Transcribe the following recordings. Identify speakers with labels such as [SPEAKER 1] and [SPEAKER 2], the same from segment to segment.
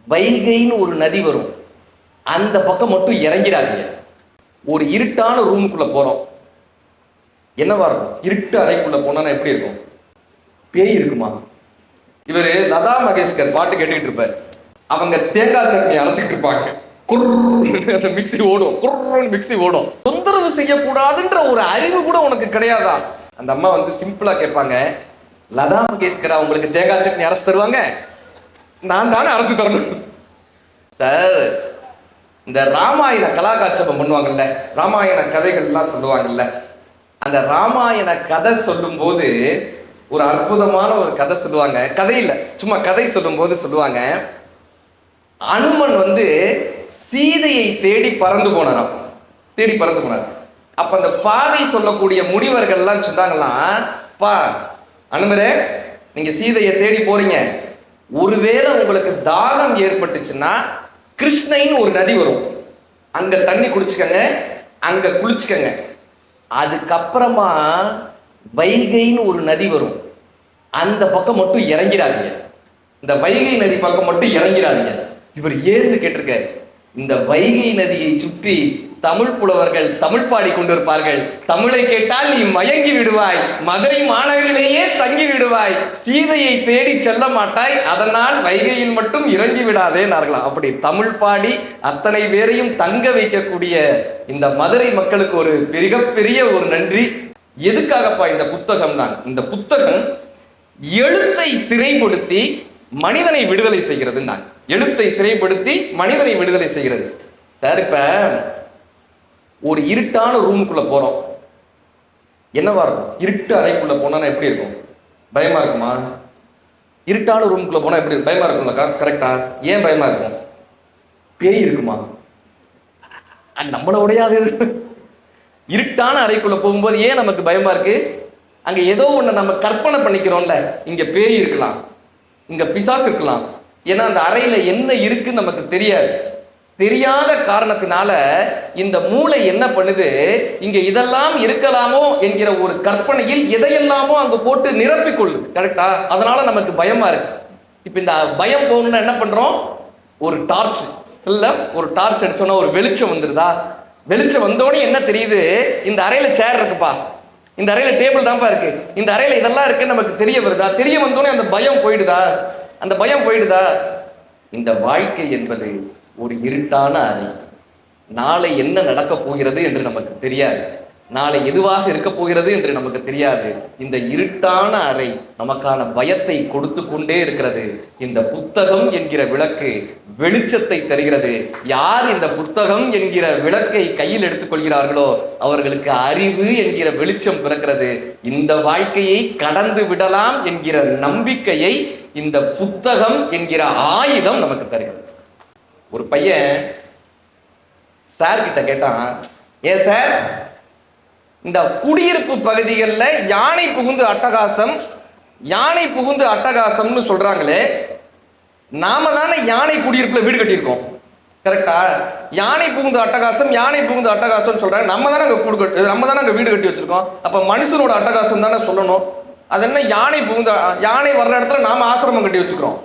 [SPEAKER 1] வைகைன்னு ஒரு நதி வரும், அந்த பக்கம் மட்டும் இறங்கிறாதீங்க. ஒரு இருட்டான ரூமுக்குள்ள போறோம், என்னவா இருக்கும்? இருட்டு அறைக்குள்ள போனா எப்படி இருக்கும்? பேய் இருக்குமா? இவரு லதா மங்கேஷ்கர் பாட்டு கேட்டுக்கிட்டு இருப்பார், அவங்க தேங்காய் சட்னி அரைச்சிக்கிட்டு இருப்பாங்க, குர்ரு மிக்சி ஓடும், குர்ருன்னு மிக்சி ஓடும். தொந்தரவு செய்யக்கூடாதுன்ற ஒரு அறிவு கூட உனக்கு கிடையாதா? அந்த அம்மா வந்து சிம்பிளா கேட்பாங்க, லதா மங்கேஷ்கர் அவங்களுக்கு தேங்காய் சட்னி அரைச்சு தருவாங்க, நான் தானே அரைச்சு தரணும் சார். இந்த ராமாயண கலாகாட்சேபம் பண்ணுவாங்கல்ல, ராமாயண கதைகள் எல்லாம் சொல்லுவாங்கல்ல, அந்த ராமாயண கதை சொல்லும் போது ஒரு அற்புதமான ஒரு கதை சொல்லுவாங்க. கதையில் சும்மா கதை சொல்லும் போது சொல்லுவாங்க, அனுமன் வந்து சீதையை தேடி பறந்து போனாராம், தேடி பறந்து போனார். அப்ப அந்த பாதை சொல்லக்கூடிய முனிவர்கள் எல்லாம் சொன்னாங்களாம், பா அனுமரே, நீங்க சீதையை தேடி போறீங்க, ஒருவேளை உங்களுக்கு தாகம் ஏற்பட்டுச்சுன்னா கிருஷ்ணைன்னு ஒரு நதி வரும், அங்க தண்ணி குடிச்சுக்கங்க, அங்க குளிச்சுக்கங்க. அதுக்கப்புறமா வைகைன்னு ஒரு நதி வரும், அந்த பக்கம் மட்டும் இறங்கிறாதீங்க, இந்த வைகை நதி பக்கம் மட்டும் இறங்கிறாதீங்க. இவர் ஏன்னு கேட்டிருக்காரு. இந்த வைகை நதியை சுற்றி தமிழ் புலவர்கள் தமிழ் பாடி கொண்டிருப்பார்கள். தமிழை கேட்டால் நீ மயங்கி விடுவாய், மதுரை மாநகரிலேயே தங்கி விடுவாய், சீதையை தேடி செல்ல மாட்டாய், அதனால் வைகையில் மட்டும் இறங்கி விடாதே நார்களாம். அப்படி தமிழ் பாடி அத்தனை பேரையும் தங்க வைக்கக்கூடிய இந்த மதுரை மக்களுக்கு ஒரு மிகப்பெரிய ஒரு நன்றி. எதுக்காகப்பா இந்த புத்தகம்? தான் இந்த புத்தகம் எழுத்தை சிறைப்படுத்தி மனிதனை விடுதலை செய்கிறது. நான் எழுத்தை சிறைப்படுத்தி மனிதனை விடுதலை செய்கிறது. இப்ப ஒரு இருட்டான ரூமுக்குள்ள போறோம், என்னவா இருக்கும்? இருட்டு அறைக்குள்ள போனா எப்படி இருக்கும்? பயமா இருக்குமா? இருட்டான ரூமுக்குள்ள போனா எப்படி பயமா இருக்கும்லக்கா? கரெக்டா? ஏன் பயமா இருக்கும்? பேய் இருக்குமா? நம்மளோடைய இருட்டான அறைக்குள்ள போகும்போது ஏன் நமக்கு பயமா இருக்கு? அங்க ஏதோ ஒண்ணு நம்ம கற்பனை பண்ணிக்கிறோம்ல, இங்க பேய் இருக்கலாம், இங்க பிசாசு இருக்கலாம். ஏன்னா அந்த அறையில என்ன இருக்குன்னு நமக்கு தெரியாது. தெரியாத காரணத்தினால இந்த மூளை என்ன பண்ணுது, இங்க இதெல்லாம் இருக்கலாமோ என்கிற ஒரு கற்பனையில் எதையெல்லாமோ அங்க போட்டு நிரப்பிக்கொள்ளுது. கரெக்டா? அதனால நமக்கு பயமா இருக்கு. இப்ப இந்த பயம் போகணும்னா என்ன பண்றோம்? ஒரு டார்ச் இல்ல, ஒரு டார்ச் அடிச்சோன்னா ஒரு வெளிச்சம் வந்துருதா? வெளிச்சம் வந்தோடனே என்ன தெரியுது? இந்த அறையில சேர் இருக்குப்பா, இந்த அறையில டேபிள் தான்ப்பா இருக்கு, இந்த அறையில இதெல்லாம் இருக்குன்னு நமக்கு தெரிய வருதா? தெரிய வந்தோடனே அந்த பயம் போயிடுதா? அந்த பயம் போயிடுதா? இந்த வாழ்க்கை என்பது ஒரு இருட்டான அறை. நாளை என்ன நடக்க போகிறது என்று நமக்கு தெரியாது, நாளை எதுவாக இருக்க போகிறது என்று நமக்கு தெரியாது. இந்த இருட்டான அறை நமக்கான பயத்தை கொடுத்து கொண்டே இருக்கிறது. இந்த புத்தகம் என்கிற விளக்கு வெளிச்சத்தை தருகிறது. யார் இந்த புத்தகம் என்கிற விளக்கை கையில் எடுத்துக்கொள்கிறார்களோ அவர்களுக்கு அறிவு என்கிற வெளிச்சம் பிறக்கிறது. இந்த வாழ்க்கையை கடந்து விடலாம் என்கிற நம்பிக்கையை இந்த புத்தகம் என்கிற ஆயுதம் நமக்கு தருகிறது. ஒரு பையன் சார் கிட்ட கேட்டான், ஏன் சார், இந்த குடியிருப்பு பகுதிகளில் யானை புகுந்து அட்டகாசம், யானை புகுந்து அட்டகாசம்னு சொல்றாங்களே, நாம தானே யானை குடியிருப்புல வீடு கட்டியிருக்கோம், கரெக்டா? யானை புகுந்து அட்டகாசம், யானை புகுந்து அட்டகாசம் சொல்றாங்க, நம்ம தானே அங்க வீடு கட்டி வச்சிருக்கோம். அப்ப மனுஷனோட அட்டகாசம் தானே சொல்லணும். அது என்ன யானை புகுந்து? யானை வர்ற இடத்துல நாம ஆசிரமம் கட்டி வச்சுக்கிறோம்,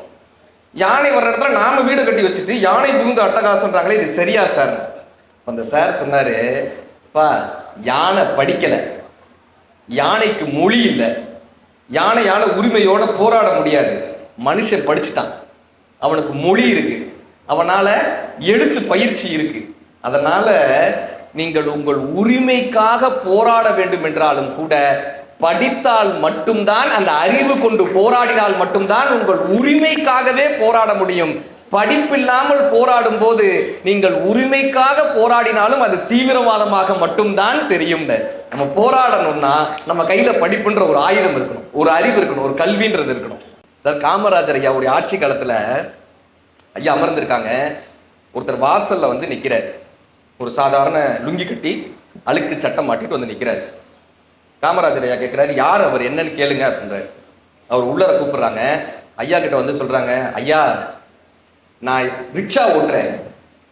[SPEAKER 1] யானை வர்ற இடத்துல நாம வீடு கட்டி வச்சுட்டு யானை புகுந்து அட்டகாசம்ன்றாங்களே, இது சரியா சார்? அந்த சார் சொன்னாரு, பா யானை படிக்கல, யானைக்கு மொழி இல்லை, யானையால உரிமையோட போராட முடியாது. மனுஷன் படிச்சுட்டான், அவனுக்கு மொழி இருக்கு, அவனால எழுத்து பயிற்சி இருக்கு. அதனால நீங்கள் உங்கள் உரிமைக்காக போராட வேண்டும் என்றாலும் கூட படித்தால் மட்டும்தான், அந்த அறிவு கொண்டு போராடினால் மட்டும்தான் உங்கள் உரிமைக்காகவே போராட முடியும். படிப்பில்லாமல் போராடும் போது நீங்கள் உரிமைக்காக போராடினாலும் அது தீவிரவாதமாக மட்டும்தான் தெரியும். நம்ம போராடணும்னா நம்ம கையில படிப்புன்ற ஒரு ஆயுதம் இருக்கணும், ஒரு அறிவு இருக்கணும், ஒரு கல்வின்றது இருக்கணும். சார் காமராஜர் ஐயாவுடைய ஆட்சி காலத்துல ஐயா அமர்ந்திருக்காங்க. ஒருத்தர் வாசல்ல வந்து நிக்கிறார், ஒரு சாதாரண லுங்கி கட்டி அழுக்கு சட்டம் மாட்டிட்டு வந்து நிக்கிறார். காமராஜர் ஐயா கேட்கிறாரு, யார் அவர், என்னன்னு கேளுங்க அப்படின்றாரு. அவர் உள்ளர கூப்பிடுறாங்க. ஐயா கிட்ட வந்து சொல்றாங்க, ஐயா நான் ரிக்ஷா ஓட்டுறேன்,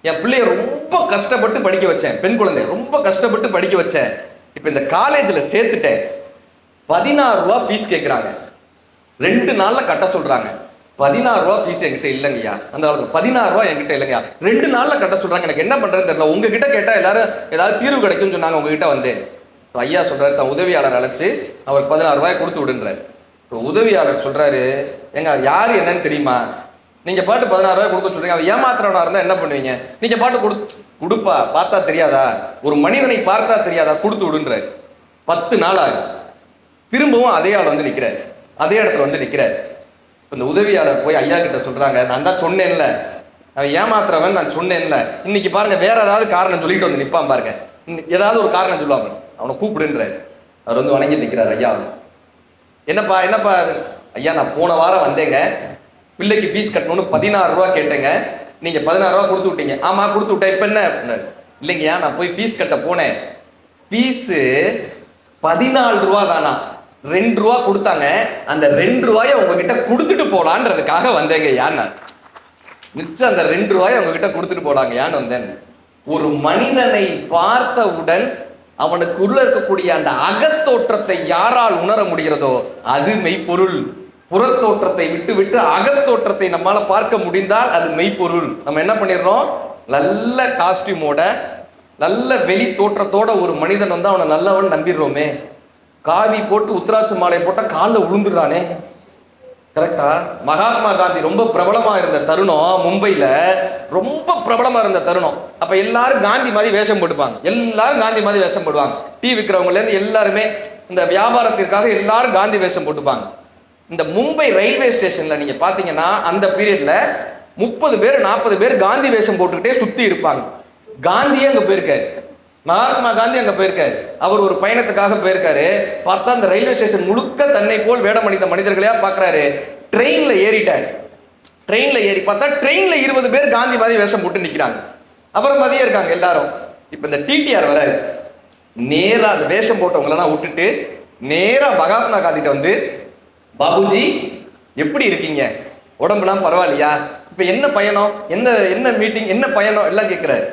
[SPEAKER 1] என் பிள்ளைய ரொம்ப கஷ்டப்பட்டு படிக்க வச்சேன், பெண் குழந்தை ரொம்ப கஷ்டப்பட்டு படிக்க வச்சேன், இப்ப இந்த காலேஜ்ல சேர்த்துட்டேன், 16 ரூபா ஃபீஸ் கேட்குறாங்க, 2 நாள்ல கட்ட சொல்றாங்க, 16 ரூபா ஃபீஸ் என்கிட்ட இல்லைங்கய்யா. அந்த காலத்துல 16 ரூபா என்கிட்ட இல்லைங்கய்யா. 2 நாள்ல கட்ட சொல்றாங்க. எனக்கு என்ன பண்றதுன்னு தெரியல. உங்ககிட்ட கேட்டா எல்லாரும் ஏதாவது தீர்வு கிடைக்கும்னு சொன்னாங்க. உங்ககிட்ட வந்தேன். ஐயா சொல்றாரு, தன் உதவியாளர் அழைச்சு அவர் 16 ரூபாய் கொடுத்து விடுன்றாரு. உதவியாளர் சொல்றாரு, எங்க யாரு என்னன்னு தெரியுமா? நீங்க பாட்டு 16 ரூபாய் கொடுக்க சொல்றீங்க. அவன் ஏமாத்துறவனா இருந்தா என்ன பண்ணுவீங்க? நீங்க பாட்டு கொடுப்பா, பார்த்தா தெரியாதா? ஒரு மனிதனை பார்த்தா தெரியாதா? கொடுத்து விடுன்றாரு. 10 நாள் ஆகும். திரும்பவும் அதே ஆள் வந்து நிக்கிறார், அதே இடத்துல வந்து நிக்கிறார். இந்த உதவியாளர் போய் ஐயா கிட்ட சொல்றாங்க, நான் தான் சொன்னேன்ல, அவன் ஏமாத்துறவன் நான் சொன்னேன்ல. இன்னைக்கு பாருங்க வேற ஏதாவது காரணம் சொல்லிட்டு வந்து நிப்பான் பாருங்க. ஏதாவது ஒரு காரணம் சொல்லுவாங்க, அவனை கூப்பிடுன்றாரு. அவர் வந்து வணங்கி நிற்கிறார். ஐயா என்னப்பா என்னப்பா? ஐயா நான் போன வாரம் வந்தேங்க, பிள்ளைக்கு ஃபீஸ் கட்டணும்னு 16 ரூபா கேட்டேங்க, நீங்க 16 ரூபா கொடுத்து விட்டீங்க. ஆமா கொடுத்து விட்டேன், இப்ப என்ன? இல்லைங்கய்யா நான் போய் ஃபீஸ் கட்ட போனேன், ஃபீஸு 14 ரூபா தானா, 2 ரூபா கொடுத்தாங்க, அந்த 2 ரூபாயை உங்ககிட்ட கொடுத்துட்டு போலான்றதுக்காக வந்தேங்க யான்னு. மிச்சம் அந்த 2 ரூபாயை உங்ககிட்ட கொடுத்துட்டு போலாங்க யான்னு வந்தேன். ஒரு மனிதனை பார்த்தவுடன் அவனுக்குள்ள இருக்கக்கூடிய அந்த அகத்தோற்றத்தை யாரால் உணர முடிகிறதோ அது மெய்ப்பொருள். புறத்தோற்றத்தை விட்டு விட்டு அகத்தோற்றத்தை நம்மால பார்க்க முடிந்தால் அது மெய்ப்பொருள். நம்ம என்ன பண்ணிடுறோம்? நல்ல காஸ்டியூமோட நல்ல வெளி தோற்றத்தோட ஒரு மனிதன் வந்து அவனை நல்லவன் நம்பிடுறோமே. காவி போட்டு உத்தராட்ச மாலை போட்டா காலில் விழுந்துடுறானே. கரெக்டா? மகாத்மா காந்தி ரொம்ப பிரபலமா இருந்த தருணம், மும்பையில ரொம்ப பிரபலமா இருந்த தருணம். அப்ப எல்லாரும் காந்தி மாதிரி வேஷம் போட்டுப்பாங்க, எல்லாரும் காந்தி மாதிரி வேஷம் போடுவாங்க. டீ விற்கிறவங்கல இருந்து எல்லாருமே இந்த வியாபாரத்திற்காக எல்லாரும் காந்தி வேஷம் போட்டுப்பாங்க. இந்த மும்பை ரயில்வே ஸ்டேஷன்ல நீங்க பாத்தீங்கன்னா அந்த பீரியட்ல 30 பேர் 40 பேர் காந்தி வேஷம் போட்டுக்கிட்டே சுத்தி இருப்பாங்க. காந்தியே அங்க போயிருக்காரு, மகாத்மா காந்தி அங்க போயிருக்காரு. அவர் ஒரு பயணத்துக்காக போயிருக்காரு. பார்த்தா அந்த ரயில்வே ஸ்டேஷன் முழுக்க தன்னை போல் வேடம் அணிந்த மனிதர்களையா பாக்குறாரு. ட்ரெயின்ல ஏறிட்டாரு. ட்ரெயின்ல ஏறி பார்த்தா ட்ரெயின்ல 20 பேர் காந்தி மாதிரி வேஷம் போட்டு நிக்கிறாங்க, அவர் மாதிரியே இருக்காங்க எல்லாரும். இப்ப இந்த டிடிஆர் வராரு, நேரா அந்த வேஷம் போட்டவங்களெல்லாம் விட்டுட்டு நேரா மகாத்மா காந்திட்ட வந்து, பாபுஜி எப்படி இருக்கீங்க, உடம்புலாம் பரவாயில்லையா, இப்ப என்ன பயணம், என்ன என்ன மீட்டிங், என்ன பயணம் எல்லாம் கேட்கிறாரு.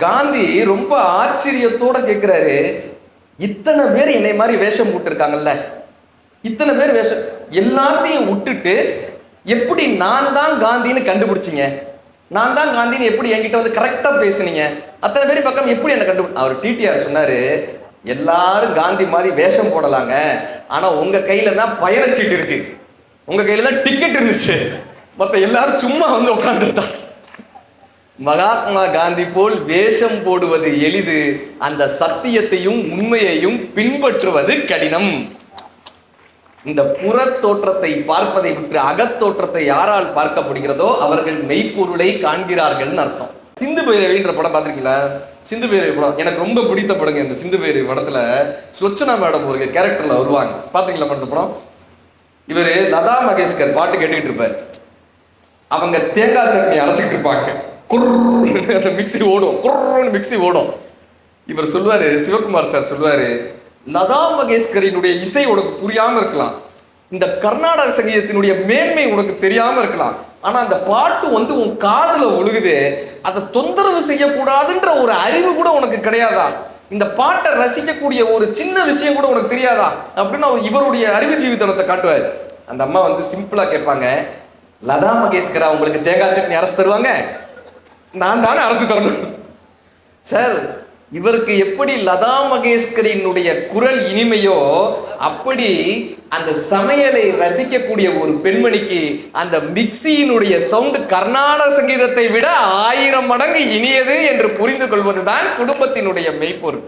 [SPEAKER 1] காந்தி ரொம்ப ஆச்சரியத்தோட கேட்கிறாரு, இத்தனை பேர் என்னை மாதிரி வேஷம் போட்டு இருக்காங்கல்ல, இத்தனை பேர் வேஷம் எல்லாத்தையும் விட்டுட்டு எப்படி நான் தான் காந்தின்னு கண்டுபிடிச்சிங்க, நான் தான் காந்தின்னு எப்படி என்கிட்ட வந்து கரெக்டா பேசுனீங்க, அத்தனை பேர் பக்கம் எப்படி என்ன கண்டுபிடி. அவர் டிடிஆர் சொன்னாரு, எல்லாரும் காந்தி மாதிரி வேஷம் போடலாங்க, ஆனா உங்க கையில தான் பயணச்சீட்டு இருக்கு, உங்க கையில தான் டிக்கெட் இருந்துச்சு, மொத்த எல்லாரும் சும்மா வந்து உட்காந்துருந்தான். மகாத்மா காந்தி போல் வேஷம் போடுவது எளிது, அந்த சத்தியத்தையும் உண்மையையும் பின்பற்றுவது கடினம். இந்த புற தோற்றத்தை பார்ப்பதை விட்டு அகத்தோற்றத்தை யாரால் பார்க்கப்படுகிறதோ அவர்கள் மெய்ப்பொருளை காண்கிறார்கள் அர்த்தம். சிந்து பைரவின்ற படம் பார்த்திருக்கீங்களா? சிந்து பைரவி படம் எனக்கு ரொம்ப பிடித்த படங்க. இந்த சிந்து பைரவி படத்துல சுலோச்சனா மேடம் ஒரு கேரக்டர்ல வருவாங்க, பாத்தீங்களா பண்ண படம்? இவரு லதா மங்கேஷ்கர் பாட்டு கேட்டுக்கிட்டு இருப்பாரு, அவங்க தேங்காய் சட்னி அரைச்சிக்கிட்டு இருப்பாங்க, குர்ன்னு மிக்சி ஓடும், குர்ன்னு மிக்சி ஓடும். இவர் சொல்லுவாரு, சிவகுமார் சார் சொல்லுவாரு, லதா மங்கேஷ்கரினுடைய இசை உனக்கு புரியாம இருக்கலாம், இந்த கர்நாடக சங்கீதத்தினுடைய மேன்மை உனக்கு தெரியாம இருக்கலாம், ஆனா அந்த பாட்டு வந்து உன் காதுல ஒழுகுது, அதை தொந்தரவு செய்யக்கூடாதுன்ற ஒரு அறிவு கூட உனக்கு கிடையாதா, இந்த பாட்டை ரசிக்கக்கூடிய ஒரு சின்ன விஷயம் கூட உனக்கு தெரியாதா அப்படின்னு இவருடைய அறிவு ஜீவிதனத்தை காட்டுவார். அந்த அம்மா வந்து சிம்பிளா கேட்பாங்க, லதா மங்கேஷ்கரா உங்களுக்கு தேங்காய் சட்னி அரைச்சு தருவாங்க, நான் தானே அரைச்சு தரணும் சார். இவருக்கு எப்படி லதா மங்கேஷ்கரினுடைய குரல் இனிமையோ அப்படி அந்த சமையலை ரசிக்கக்கூடிய ஒரு பெண்மணிக்கு அந்த மிக்சியினுடைய சவுண்ட் கர்நாடக சங்கீதத்தை விட 1000 மடங்கு இனியது என்று புரிந்து கொள்வதுதான் குடும்பத்தினுடைய மெய்ப்பொருள்.